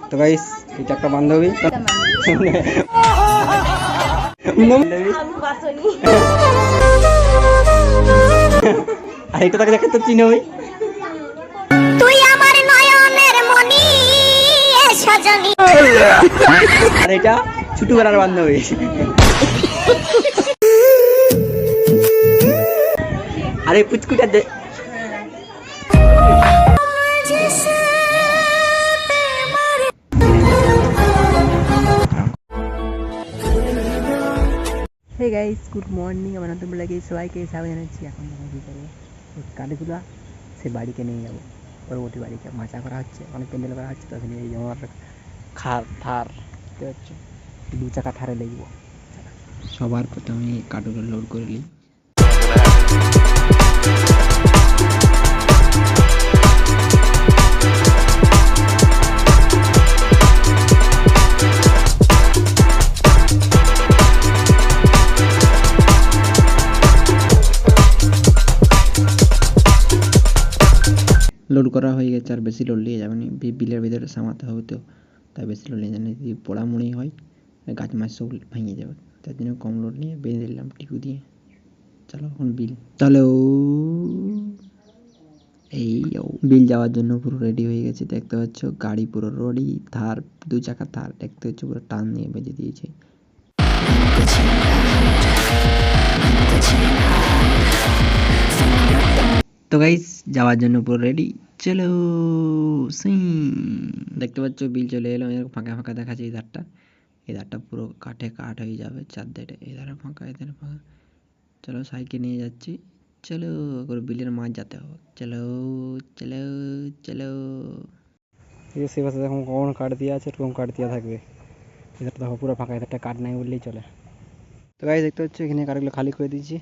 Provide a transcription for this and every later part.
তো গাইস এটা একটা বান্ধবী আর এটা তাকে দেখে তো চিনোই তুই আমার নয়নের মনি সজনী আর এটা ছোটবেলার বান্ধবী আরে পুচকুটা হে গাইস গুড মর্নিং আমার নতুন ব্লগে সবাইকে স্বাগত জানাচ্ছি। এখন আমরা কী করবো কালীগুলা সে বাড়িকে নিয়ে যাবো পরবর্তী বাড়িকে মাচা করা হচ্ছে অনেক প্যান্ডেল করা হচ্ছে তখন এই আমার খার থার দেখতে হচ্ছে 2 চাকা থারে লেগবো। সবার প্রথমে কাঠগুলো লোড করে নিই। লোড করা হয়ে গেছে আর বেশি লোড নিয়ে যাবে না, বিলের ভিতরে সামাতে হবে তো তাই বেশি লোড নিয়ে যাবে যদি পোড়ামুড়ি হয় গাছ মাছ সব ভেঙে যাবে তার জন্য কম লোড নিয়ে বেঁধে দিলাম টিকু দিয়ে। চলো এখন বিল তাহলে এই বিল যাওয়ার জন্য পুরো রেডি হয়ে গেছে দেখতে পাচ্ছ। গাড়ি পুরো রেডি, থার 2 চাকা থার দেখতে হচ্ছে পুরো টান নিয়ে বেঁধে দিয়েছে। তো গাইস যাওয়ার জন্য পুরো রেডি, চলো দেখতে পাচ্ছ বিল চলে এলো। ফাঁকা ফাঁকা দেখাচ্ছে এই ধারটা পুরো কাঠে কাঠ হয়ে যাবে চারদিকে, এই ধারে ফাঁকা এই ধারে ফাঁকা। চলো সাইকেল নিয়ে যাচ্ছি, চলো করে বিলের মাছ যেতে হবে, চলো চলো চলো। এই সে পাশে দেখো কখন কাঠ দিয়ে আছে এরকম কাঠ দেওয়া থাকবে, এধারটা দেখো পুরো ফাঁকা, এধারটা কাঠ নাই বললেই চলে। তো গাইস দেখতে পাচ্ছ এখানে কাঠগুলো খালি করে দিয়েছি,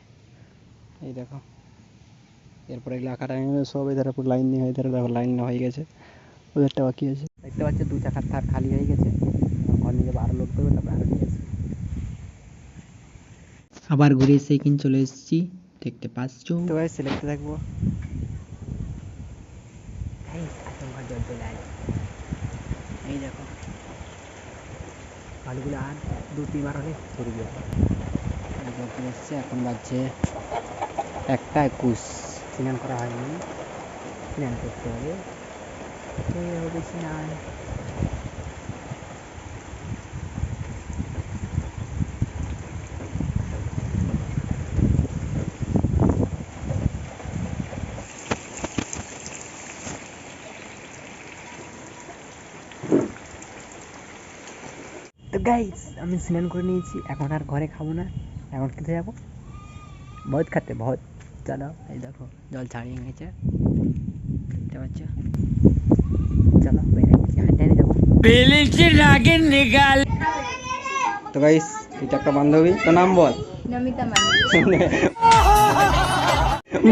এই দেখো। এরপরে এগুলো আঁকাটা সব এধারে পুরো লাইন দিয়ে এধারে দেখো লাইন হয়ে গেছে, ওদেরটা বাকি আছে। দেখতে পাচ্ছ 2 চাকার থার খালি হয়ে গেছে, ঘর নিয়ে যাবো আরো লোড করবে তারপরে আরো নিয়ে আসবে। আবার ঘুরে এসে এখানে চলে এসেছি দেখতে পাচ্ছ। তো গাইস দেখতে থাকবো, জল চলে আসে এই দেখো ভালুগুলো আর 2-3 বার হলে ঘুরে গিয়ে এসছে। এখন বাজছে 1:21, স্নান করা হয়নি, স্নান করতে হবে স্নান। তো গাইস আমি স্নান করে নিয়েছি, এখন আর ঘরে খাবো না, এখন খেতে যাবো বহুত খাতে বহুত। চলো এই দেখো জল ছাড়িয়ে গেছে দেখতে পাচ্ছ, চলো হাঁটে যাবো। তো গাইস এটা একটা বান্ধবী, তো নাম বল।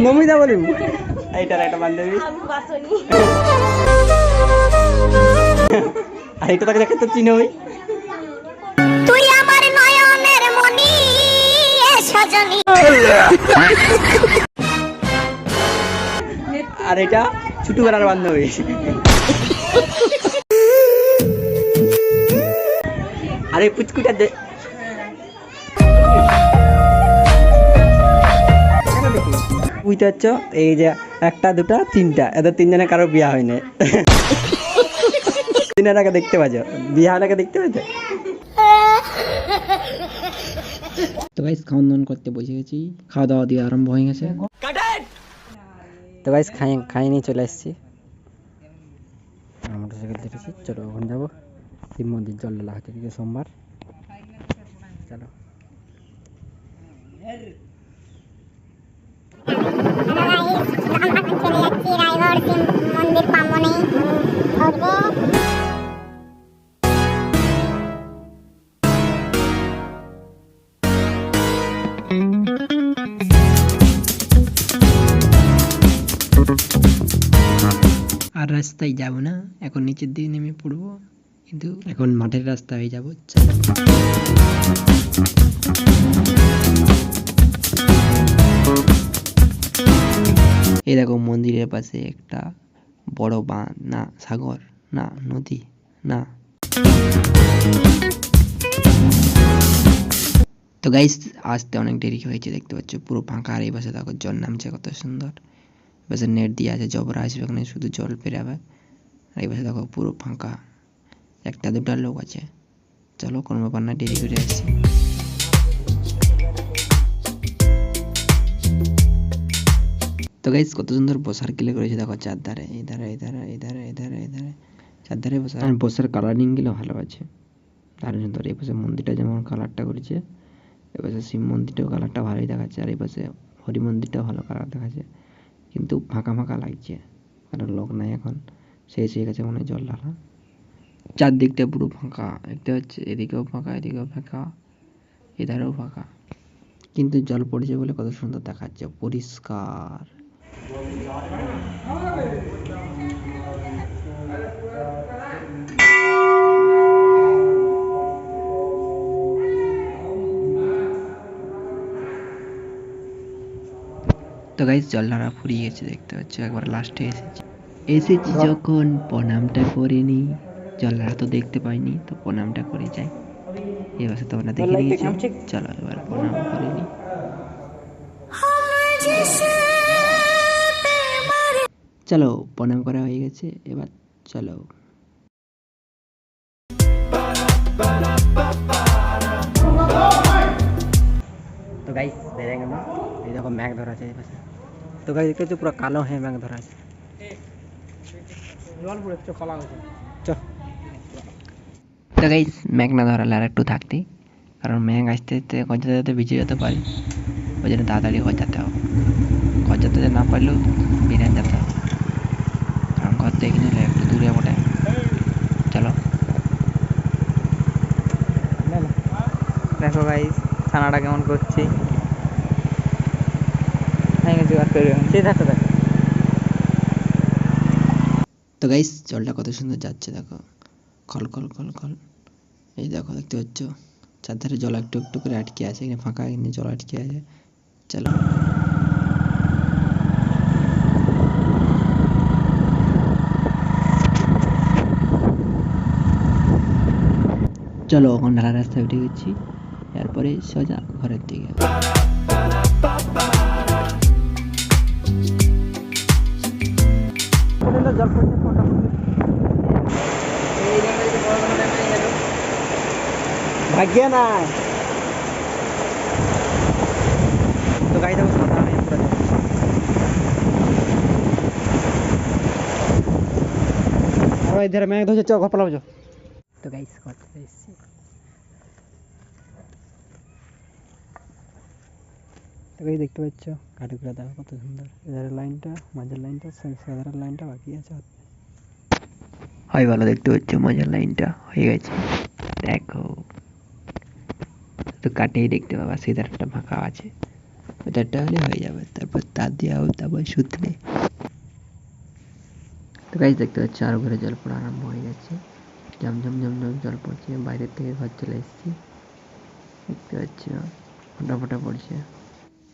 নমিতা বলি এইটার একটা বান্ধবী আর এটা তাকে দেখে তো চিনোই। তুই আমার নয়নের মনি সজনী আর এটা ছোটবেলার বান্ধবী আরে পুচকুটা বুঝতে পারছো এই যে 1, 2, 3টা এদের 3জনের কারো বিয়ে হয় না। 3 আগে দেখতে পাচ্ছ বিয়ে হওয়ার আগে দেখতে পাচ্ছ। তো গাইস খাওয়ান দাওয়ান করতে বসে গেছি, খাওয়া দাওয়া দিয়ে আরম্ভ হয়ে গেছে। তো গাইস খাই নিয়ে চলে আসছি, মোটরসাইকেল দেখেছি। চলো ওখানে যাবো, শিব মন্দির জল ঢালা হচ্ছে সোমবার। চলো আর রাস্তায় যাবো না, এখন নিচের দিকে নেমে পড়বো, কিন্তু এখন মাঠের রাস্তা হয়ে যাবো। এই দেখো মন্দিরের পাশে একটা বড় বাঁধ, না সাগর না নদী না তো গাইস আসতে অনেক দেরি হয়েছে, দেখতে পাচ্ছ পুরো ফাঁকা। আর এই পাশে দেখো জল নামছে কত সুন্দর। এই পাশে নেট দিয়ে আছে, জবরা আসবে ওখানে শুধু জল পেরাবে। আর এই পাশে দেখো পুরো ফাঁকা, একটা দুটা লোক আছে। চলো কোনো ব্যাপার না, দেরি করে আসছি। তো গাইস কত সুন্দর বসার কিলে করেছে দেখো, চারধারে এইধারে এইধারে এইধারে এইধারে এইধারে চারধারে বসার। আর বসার কালারিং গুলো ভালো আছে, দারুণ সুন্দর। এই পাশে মন্দিরটা যেমন কালারটা করেছে, এই পাশে শিব মন্দিরটাও কালারটা ভালোই দেখাচ্ছে। আর এই পাশে হরি মন্দিরটাও ভালো কালার দেখাচ্ছে, কিন্তু ফাঁকা ফাঁকা লাগছে, কারণ লোক নাই এখন, শেষ হয়ে গেছে মনে হয় জল ঢালা। চারদিকটা পুরো ফাঁকা দেখতে হচ্ছে, এদিকেও ফাঁকা এদিকেও ফাঁকা এধারেও ফাঁকা, কিন্তু জল পড়েছে বলে কত সুন্দর দেখাচ্ছে, পরিষ্কার। তো গাইস জল ঢালা ফুরিয়ে গেছে, দেখতে পাচ্ছ একবার লাস্টে এসেছি যখন প্রণামটা করে নি। জল ঢালা তো দেখতে পাইনি, তো প্রণামটা করে যাই। এবার তোমরা দেখে নিয়েছো, চলো এবার প্রণাম করে নি। চলো প্রণাম করা হয়ে গেছে, এবার চলো। তো গাইস বেরিয়ে গেল, এই দেখো ম্যাঘ ধরা আছে এই পাশে। তো গাইস দেখতে হচ্ছে পুরো কালো হয়ে ম্যাঘ ধরা আছে। জল পড়ে চো কালা হয়েছে চো। তো গাইস ম্যাঘ না ধরালে আর একটু থাকতেই, কারণ ম্যাঘ আসতে আসতে গজাতে যেতে ভিজে যেতে পারি, ওই জন্য তাড়াতাড়ি গজাতে হবে। গজাতে না পারলেও বেরিয়ে যেতে হবে, কারণ ঘর থেকে নিলে একটু দূরে বটে। চলো দেখো গাইস ছানাটা কেমন করছে, তো গাইস জলটা কত সুন্দর যাচ্ছে দেখো, খল খল খল খল। এই দেখো দেখতে পাচ্ছ চারধারে জল একটু একটু করে আটকে আছে, এখানে ফাঁকা, এখানে জল আটকে আছে। চলো চলো এখন ঢালা রাস্তায় উঠে গেছি, এরপরে সোজা ঘরের দিকে। ভাগ্য নাই তো গাড়ি দেখো সাদা হয়ে পুরো আর ইধার ম্যাঘ ধরছে, চ ঘর পালাও। তো গাইস করতে এসেছি, তো গাইস দেখতে পাচ্ছ কাঠগুলো দেখো কত সুন্দর, এধারের লাইনটা মাঝের লাইনটা সাধারের লাইনটা বাকি আছে। হয় ভালো, দেখতে পাচ্ছ মজার লাইনটা হয়ে গেছে দেখো। তো কাটেই দেখতে পাবা সিধারটা ফাঁকা আছে, ওইটারটা হলে হয়ে যাবে, তারপর তার দিয়ে তারপর সুতলে। তো গাইস দেখতে পাচ্ছ আরো ঘরে জল পড়া আরম্ভ হয়ে গেছে, ঝমঝম ঝমঝম জল পড়ছে। বাইরের থেকে ঘর চলে এসেছি, দেখতে পাচ্ছ ফোটা ফোটা পড়ছে।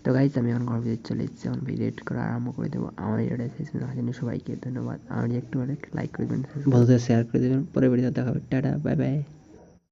তো গাইস আমি এখন ঘর ভিতরে চলে এসেছি, এখন ভিডিও এডিট করা আরম্ভ করে দেবো। আমার ভিডিওটা শেষ দেখার জন্য সবাইকে ধন্যবাদ। আমার একটু লাইক করে দেবেন, বন্ধুদের শেয়ার করে দেবেন। পরে ভিডিও দেখা হবে, টাটা বাই বাই।